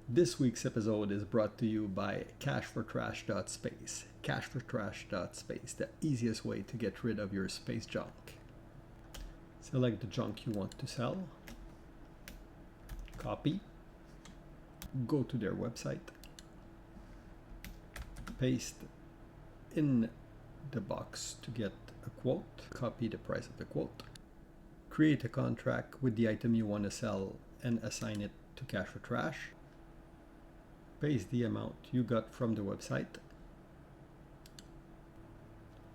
This week's episode is brought to you by cashfortrash.space. Cashfortrash.space, the easiest way to get rid of your space junk. Select the junk you want to sell. Copy. Go to their website. Paste in the box to get a quote. Copy the price of the quote. Create a contract with the item you want to sell and assign it to Cash for Trash. Paste the amount you got from the website.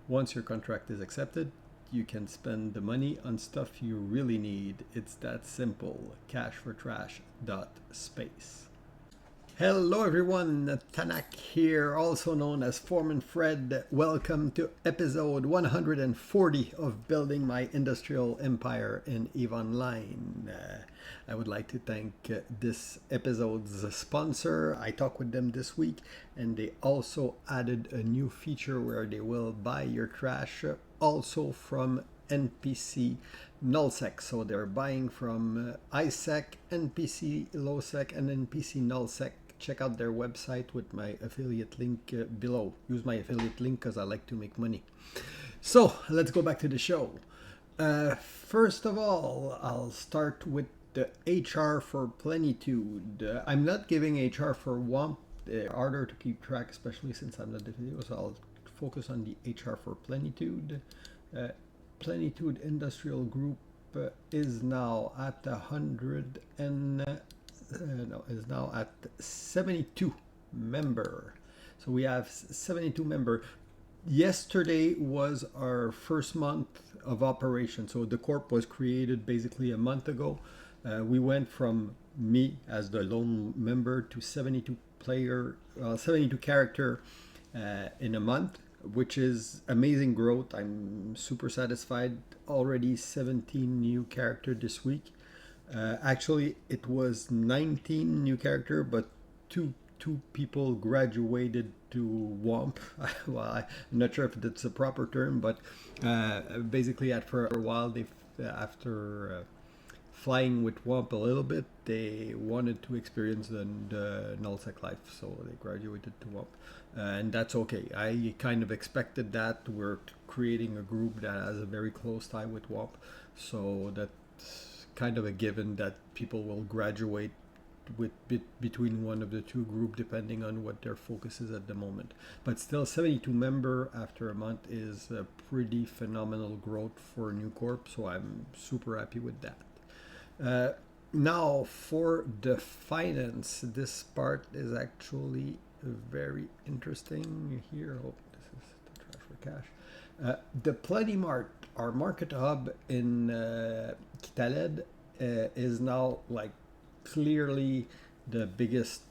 Once your contract is accepted, you can spend the money on stuff you really need. It's that simple. Cashfortrash.space. Hello everyone, Tanak here, also known as Foreman Fred. Welcome to episode 140 of Building My Industrial Empire in EVE Online. I would like to thank this episode's sponsor. I talked with them this week, and they also added a new feature where they will buy your trash also from NPC nullsec. So they're buying from ISEC, NPC lowsec, and NPC nullsec. Check out their website with my affiliate link below. Use my affiliate link because I like to make money. So let's go back to the show. First of all, I'll start with the HR for Plenitude. I'm not giving HR for WAMP. Harder to keep track, especially since I'm not the video, so I'll focus on the HR for Plenitude. Plenitude Industrial Group is now at 72 member. So we have 72 member. Yesterday was our first month of operation. So the corp was created basically a month ago. We went from me as the lone member to 72 character in a month, which is amazing growth. I'm super satisfied. Already 17 new character this week. Actually, it was 19 new character, but two people graduated to WAMP. Well, I'm not sure if that's a proper term, but basically, for a while, after flying with WAMP a little bit, they wanted to experience the nullsec life, so they graduated to WAMP, and that's okay. I kind of expected that. We're creating a group that has a very close tie with WAMP, so that's kind of a given that people will graduate between one of the two group depending on what their focus is at the moment. But still, 72 member after a month is a pretty phenomenal growth for a new corp, so I'm super happy with that. Now for the finance, this part is actually very interesting here. Oh, this is the trash for cash. The Plenimart, our market hub in Kitaled, is now like clearly the biggest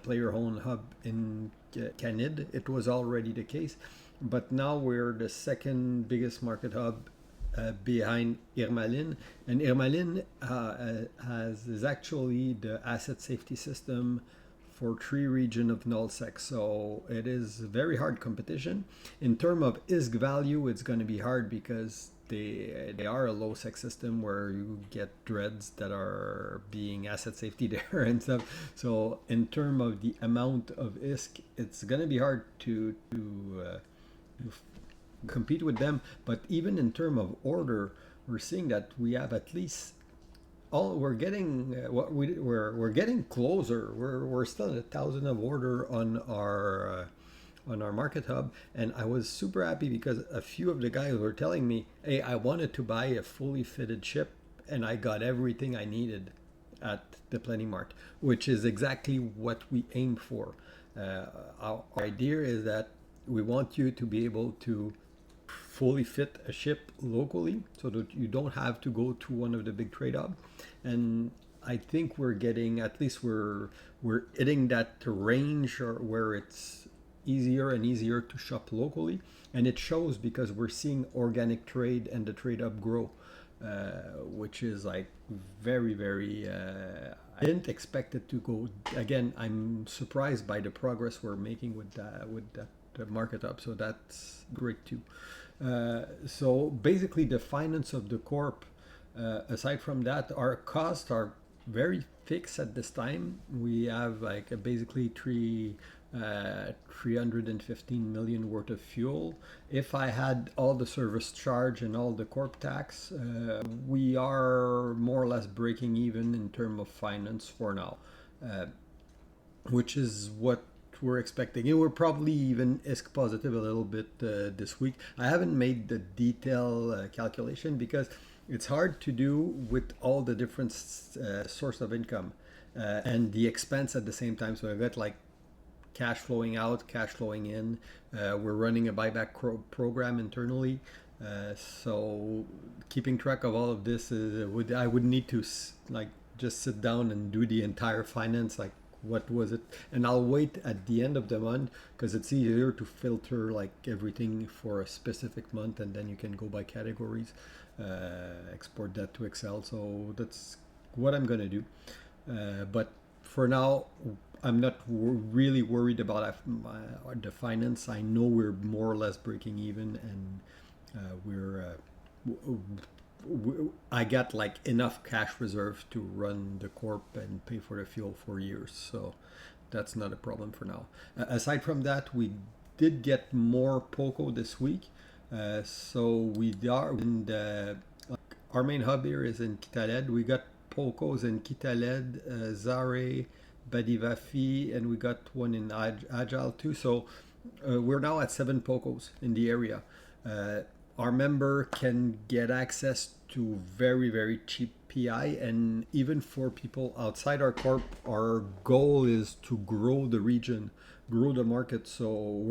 player-owned hub in Canada. It was already the case, but now we're the second biggest market hub behind Irmalin, and Irmalin is actually the asset safety system for 3 regions of nullsec, so it is very hard competition. In terms of ISK value, it's going to be hard because they are a low sec system where you get dreads that are being asset safety there and stuff. So in terms of the amount of ISK, it's going to be hard to compete with them. But even in terms of order, we're seeing that we have at least we're getting we're getting closer. We're still at 1,000 of order on our market hub, and I was super happy because a few of the guys were telling me, hey, I wanted to buy a fully fitted ship and I got everything I needed at the Plenimart, which is exactly what we aim for. Our idea is that we want you to be able to fully fit a ship locally so that you don't have to go to one of the big trade hubs. And I think we're getting, at least we're hitting that range or where it's easier and easier to shop locally, and it shows because we're seeing organic trade and the trade hub grow, which is like very I didn't expect it to go. Again, I'm surprised by the progress we're making with that market hub, so that's great too. So basically the finance of the corp, aside from that, our costs are very fixed at this time. We have like basically 315 million worth of fuel. If I had all the service charge and all the corp tax, we are more or less breaking even in terms of finance for now, which is what we're expecting. And we're probably even ISK positive a little bit this week. I haven't made the detailed calculation because it's hard to do with all the different source of income and the expense at the same time. So I've got like cash flowing out, cash flowing in. We're running a buyback program internally. So keeping track of all of this I would need to like just sit down and do the entire finance, like what was it, and I'll wait at the end of the month because it's easier to filter like everything for a specific month, and then you can go by categories, export that to Excel. So that's what I'm gonna do. But for now, I'm not really worried about the finance. I know we're more or less breaking even, and I got like enough cash reserve to run the corp and pay for the fuel for years. So that's not a problem for now. Aside from that, we did get more POCO this week. So we are in our main hub here is in Kitaled. We got POCOs in Kitaled, Zare, Badivafi, and we got one in Agile too. So we're now at 7 POCOs in the area. Our member can get access to very, very cheap PI, and even for people outside our corp, our goal is to grow the region, grow the market. So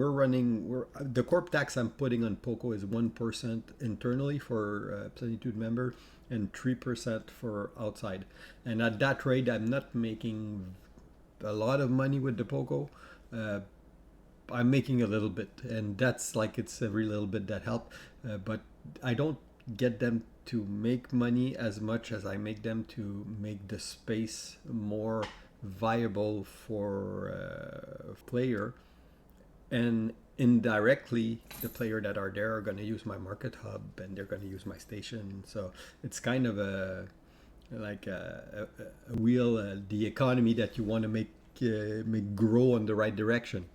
the corp tax I'm putting on POCO is 1% internally for Plenitude member and 3% for outside. And at that rate, I'm not making a lot of money with the POCO. I'm making a little bit, and that's like it's every little bit that help. But I don't get them to make money as much as I make them to make the space more viable for player, and indirectly the player that are there are going to use my market hub and they're going to use my station. So it's kind of a wheel, the economy that you want to make grow in the right direction.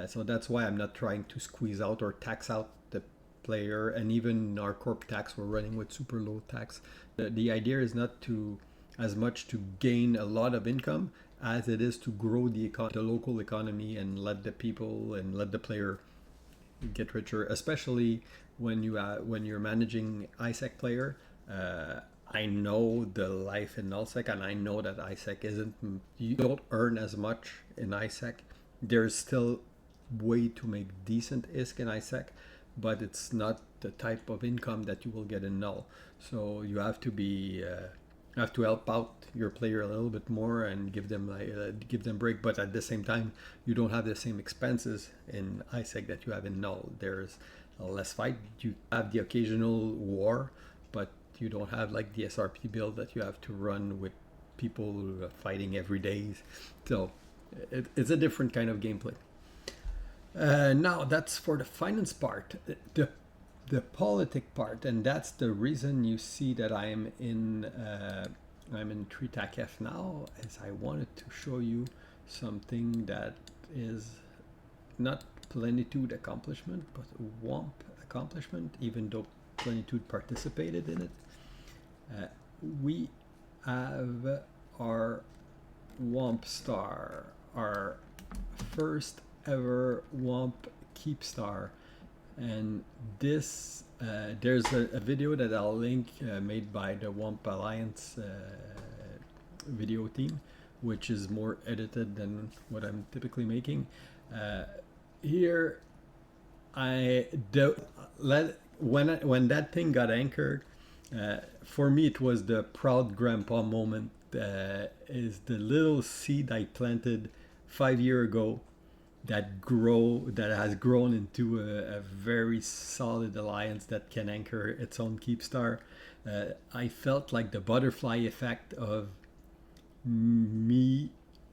So that's why I'm not trying to squeeze out or tax out the player. And even our corp tax, we're running with super low tax. The idea is not to as much to gain a lot of income as it is to grow the local economy and let the people and let the player get richer, especially when you're managing ISEC player. I know the life in NullSec, and I know that ISEC isn't, you don't earn as much in ISEC. There's still way to make decent ISK in ISEC, but it's not the type of income that you will get in Null. So you have to help out your player a little bit more and give them break. But at the same time, you don't have the same expenses in ISEC that you have in Null. There's less fight. You have the occasional war, but you don't have like the SRP build that you have to run with people fighting every day. So it's a different kind of gameplay. Now that's for the finance part. The politic part, and that's the reason you see that I'm in 3TAC F now, is I wanted to show you something that is not Plenitude accomplishment, but WOMP accomplishment, even though Plenitude participated in it. We have our WOMP star, our first ever WOMP keepstar. And this, there's a video that I'll link made by the WOMP Alliance video team, which is more edited than what I'm typically making. Here, when that thing got anchored, for me it was the proud grandpa moment. Is the little seed I planted 5 years ago that has grown into a very solid alliance that can anchor its own keepstar. I felt like the butterfly effect of me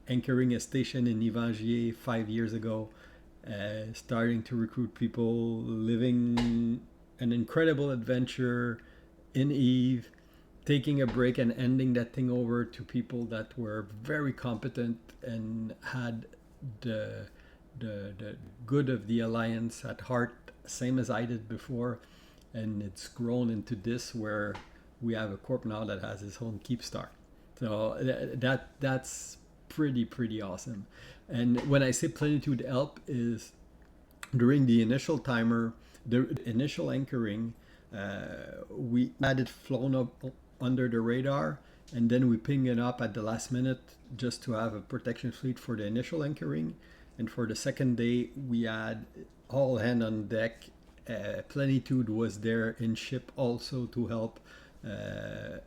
anchoring a station in Evangier 5 years ago, starting to recruit people, living an incredible adventure in Eve, taking a break and ending that thing over to people that were very competent and had the the good of the alliance at heart, same as I did before, and it's grown into this where we have a corp now that has its own keepstar. So that's pretty awesome. And when I say Plenitude help is during the initial timer, the initial anchoring, we had it flown up under the radar, and then we ping it up at the last minute just to have a protection fleet for the initial anchoring. And for the second day, we had all hand on deck. Plenitude was there in ship also to help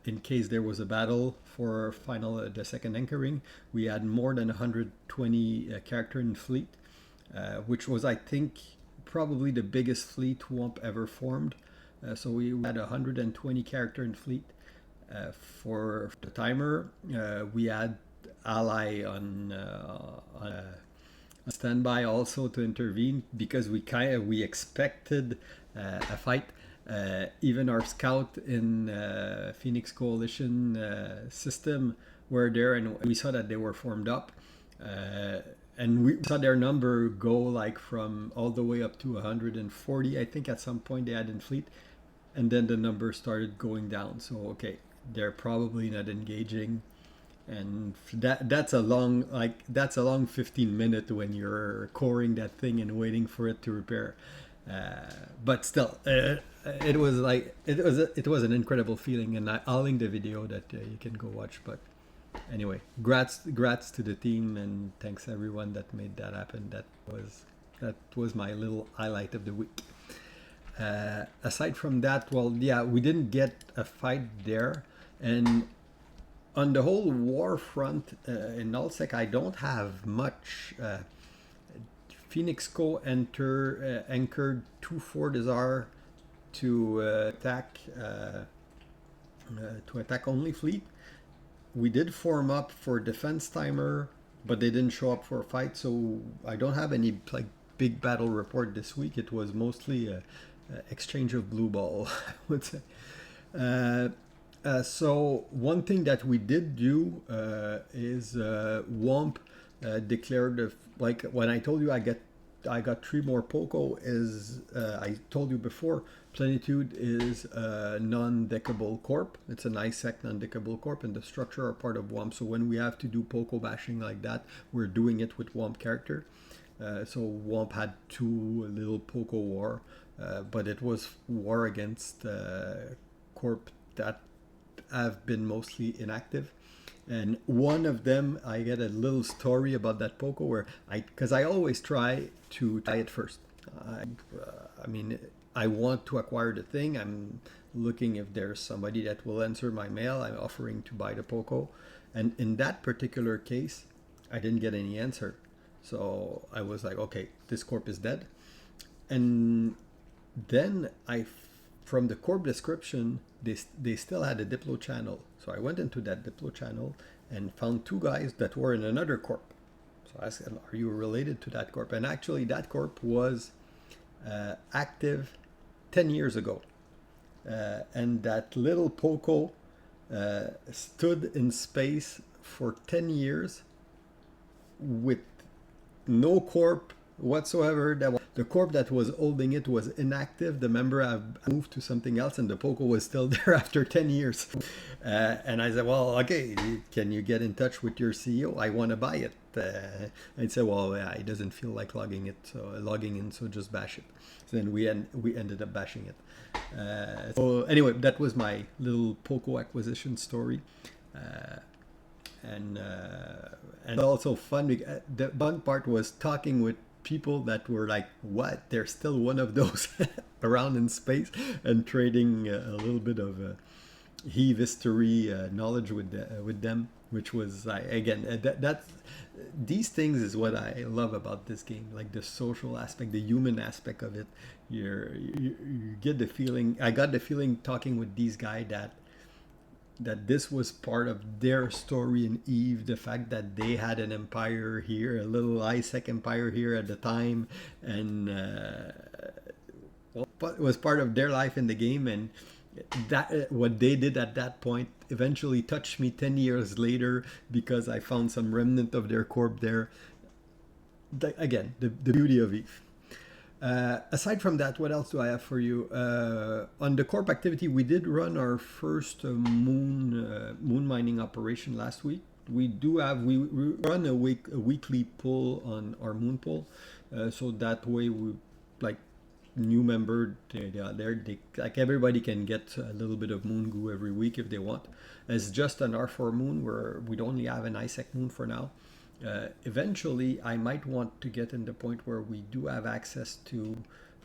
in case there was a battle for final the second anchoring. We had more than 120 character in fleet, which was, I think, probably the biggest fleet WOMP ever formed. So we had 120 character in fleet. For the timer, we had ally on standby also to intervene because we expected a fight. Even our scout in Phoenix Coalition system were there, and we saw that they were formed up. And we saw their number go like from all the way up to 140, I think at some point they had in fleet, and then the number started going down. So okay, they're probably not engaging, and that's a long 15-minute when you're coring that thing and waiting for it to repair. But still, it was an incredible feeling, and I'll link the video that you can go watch. But anyway, grats to the team, and thanks everyone that made that happen. That was my little highlight of the week. Aside from that, well, yeah, we didn't get a fight there, and on the whole war front in Nullsec, I don't have much. Phoenix Co anchored 2 Fortizar to attack only fleet. We did form up for defense timer, but they didn't show up for a fight, so I don't have any like big battle report this week. It was mostly a exchange of blue ball, I would say. So one thing that we did do is WOMP declared like when I told you I got 3 more POCO. Is I told you before, Plenitude is a non-deckable corp. It's an ISEC non-deckable corp, and the structure are part of WOMP. So when we have to do POCO bashing like that, we're doing it with WOMP character. So WOMP had 2 little POCO war, but it was war against corp that have been mostly inactive. And one of them, I get a little story about that POCO where because I always try to try it first. I mean, I want to acquire the thing. I'm looking if there's somebody that will answer my mail. I'm offering to buy the POCO. And in that particular case, I didn't get any answer. So I was like, okay, this corp is dead. And then from the corp description, they still had a Diplo channel. So I went into that Diplo channel and found 2 guys that were in another corp. So I asked them, are you related to that corp? And actually that corp was active 10 years ago. And that little POCO stood in space for 10 years with no corp whatsoever. The corp that was holding it was inactive. The member have moved to something else, and the POCO was still there after 10 years. And I said, well, okay, can you get in touch with your CEO? I want to buy it. And he said, well, yeah, he doesn't feel like logging in, so just bash it. So then we ended up bashing it. So anyway, that was my little POCO acquisition story. And also fun. The fun part was talking with people that were like, what? There's still one of those around in space, and trading a little bit of Heave history knowledge with them, which was again that's these things is what I love about this game, like the social aspect, the human aspect of it. You get the feeling. I got the feeling talking with these guys that this was part of their story in Eve, the fact that they had an empire here, a little ISEC empire here at the time, and it was part of their life in the game, and that what they did at that point eventually touched me 10 years later because I found some remnant of their corp there. Again, the beauty of ETH. Aside from that, what else do I have for you? On the corp activity, we did run our first moon mining operation last week. We run a weekly pull on our moon pull, so that way we like new member they are there. They like everybody can get a little bit of moon goo every week if they want. It's just an R4 moon where we'd only have an ISEC moon for now. Eventually, I might want to get in the point where we do have access to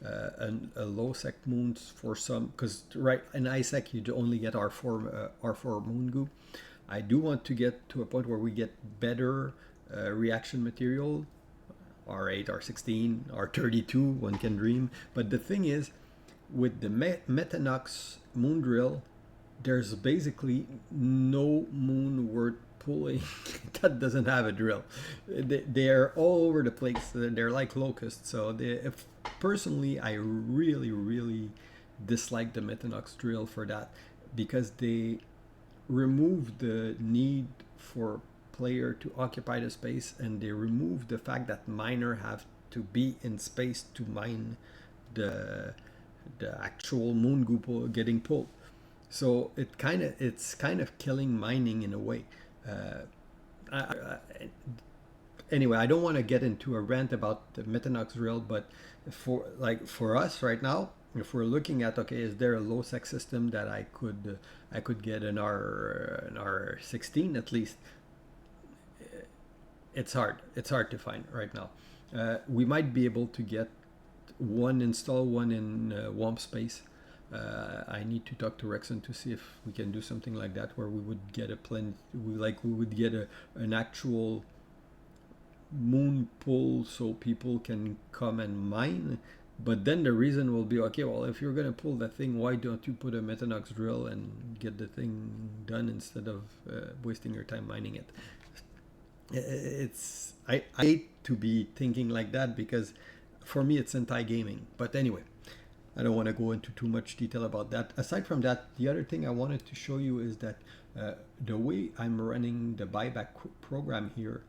a low sec moons for some, because right in ISEC you only get R4 moon goo. I do want to get to a point where we get better reaction material, R8, R16, R32, one can dream. But the thing is, with the Metanox moon drill, there's basically no moon worth pulling that doesn't have a drill. They're all over the place. They're like locusts. So personally, I really dislike the Metanox drill for that, because they remove the need for player to occupy the space, and they remove the fact that miner have to be in space to mine the actual moon goo getting pulled. So it's kind of killing mining in a way. Anyway, I don't want to get into a rant about the Metanox drill, but for us right now, if we're looking at, okay, is there a low sec system that I could get an R16 at least? It's hard to find right now. We might be able to get one in Womp Space. I need to talk to Rexon to see if we can do something like that, where we would get we would get an actual moon pull so people can come and mine. But then the reason will be, okay, well, if you're gonna pull that thing, why don't you put a Metanox drill and get the thing done instead of wasting your time mining it? I hate to be thinking like that, because for me it's anti-gaming. But anyway, I don't want to go into too much detail about that. Aside from that, the other thing I wanted to show you is that the way I'm running the buyback program here,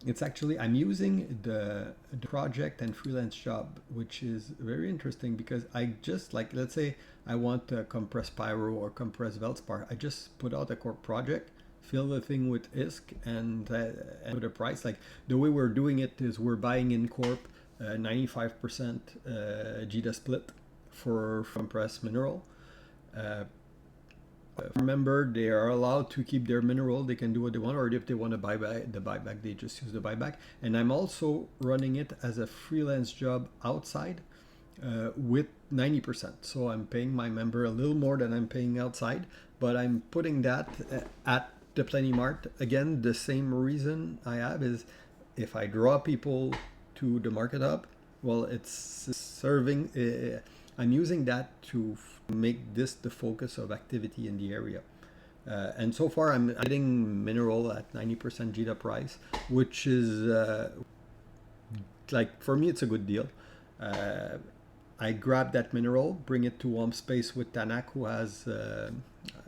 it's actually, I'm using the project and freelance job, which is very interesting, because I just, like, let's say I want to compress Pyro or compress Veldspar. I just put out a corp project, fill the thing with ISK, and put a price. Like, the way we're doing it is we're buying in corp 95% GDA split for compressed mineral. Remember, they are allowed to keep their mineral. They can do what they want, or if they want to buy back the buyback, they just use the buyback. And I'm also running it as a freelance job outside with 90%. So I'm paying my member a little more than I'm paying outside, but I'm putting that at the Plenimart. Again, the same reason I have is, if I draw people to the market hub, well, it's serving. I'm using that to make this the focus of activity in the area. And so far, I'm getting mineral at 90% GDA price, which is like, for me, it's a good deal. I grab that mineral, bring it to Womp Space with Tanak, who has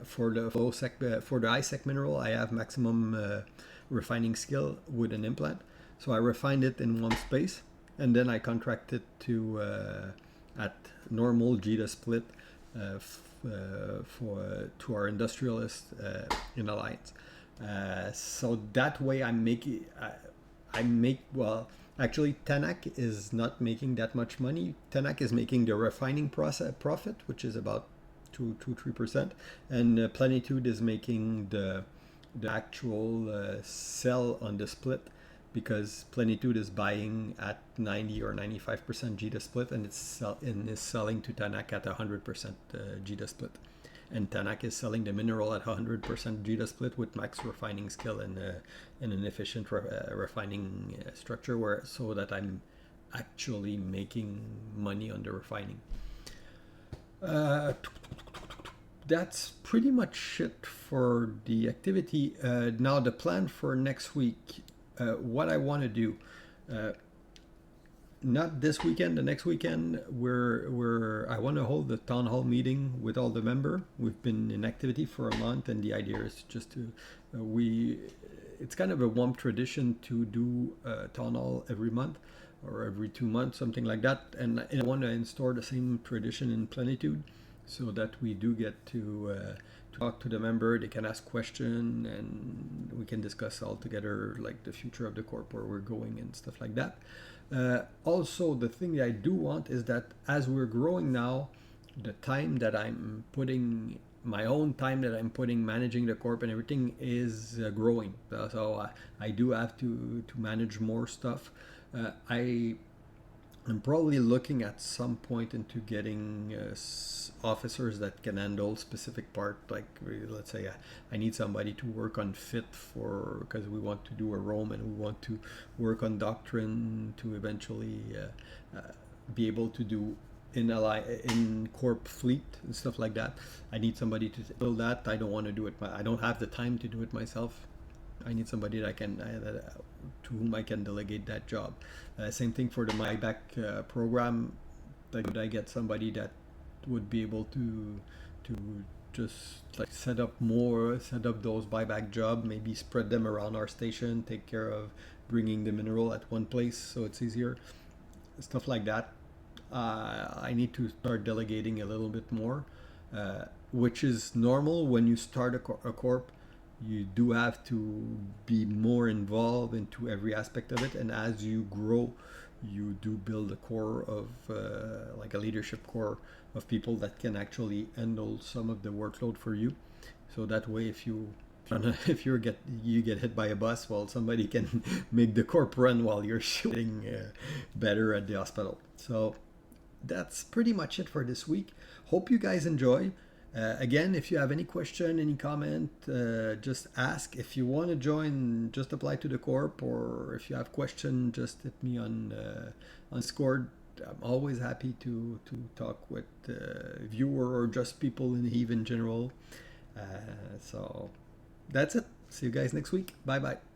for the ISEC mineral, I have maximum refining skill with an implant. So I refined it in one space, and then I contract it to at normal GDA split to our industrialist in Alliance. So that way I make well. Actually, Tanak is not making that much money. Tanak is making the refining profit, which is about 2-3%, and Plenitude is making the actual sell on the split, because Plenitude is buying at 90 or 95% GDA split, and is selling to Tanak at 100% GDA split. And Tanak is selling the mineral at 100% GDA split with max refining skill and an efficient refining structure, so that I'm actually making money on the refining. That's pretty much it for the activity. Now the plan for next week. What I want to do, not this weekend. The next weekend, I want to hold the town hall meeting with all the member. We've been in activity for a month, and the idea is just to we. It's kind of a warm tradition to do town hall every month or every 2 months, something like that. And I want to install the same tradition in Plenitude, so that we do get to talk to the member. They can ask questions, and we can discuss all together like the future of the corp, where we're going, and stuff like that. Also, the thing that I do want is that as we're growing now, the time that I'm putting, my own time that I'm putting managing the corp and everything is growing. I do have to manage more stuff. I'm probably looking at some point into getting officers that can handle specific part. Like let's say I need somebody to work on fit for, because we want to do a Rome, and we want to work on doctrine to eventually be able to do in corp fleet and stuff like that. I need somebody to build that. I don't want to do it. I don't have the time to do it myself. I need somebody that to whom I can delegate that job. Same thing for the buyback program. Like, would I get somebody that would be able to just like set up those buyback job, maybe spread them around our station, take care of bringing the mineral at one place so it's easier, stuff like that. I need to start delegating a little bit more, which is normal when you start a corp. You do have to be more involved into every aspect of it, and as you grow, you do build a core of like a leadership core of people that can actually handle some of the workload for you. So that way, if you get hit by a bus, well, somebody can make the corp run while you're shooting better at the hospital. So that's pretty much it for this week. Hope you guys enjoy. Again, if you have any question, any comment, just ask. If you want to join, just apply to the corp, or if you have question, just hit me on Discord. I'm always happy to talk with viewer or just people in Eve in general. So that's it. See you guys next week. Bye bye.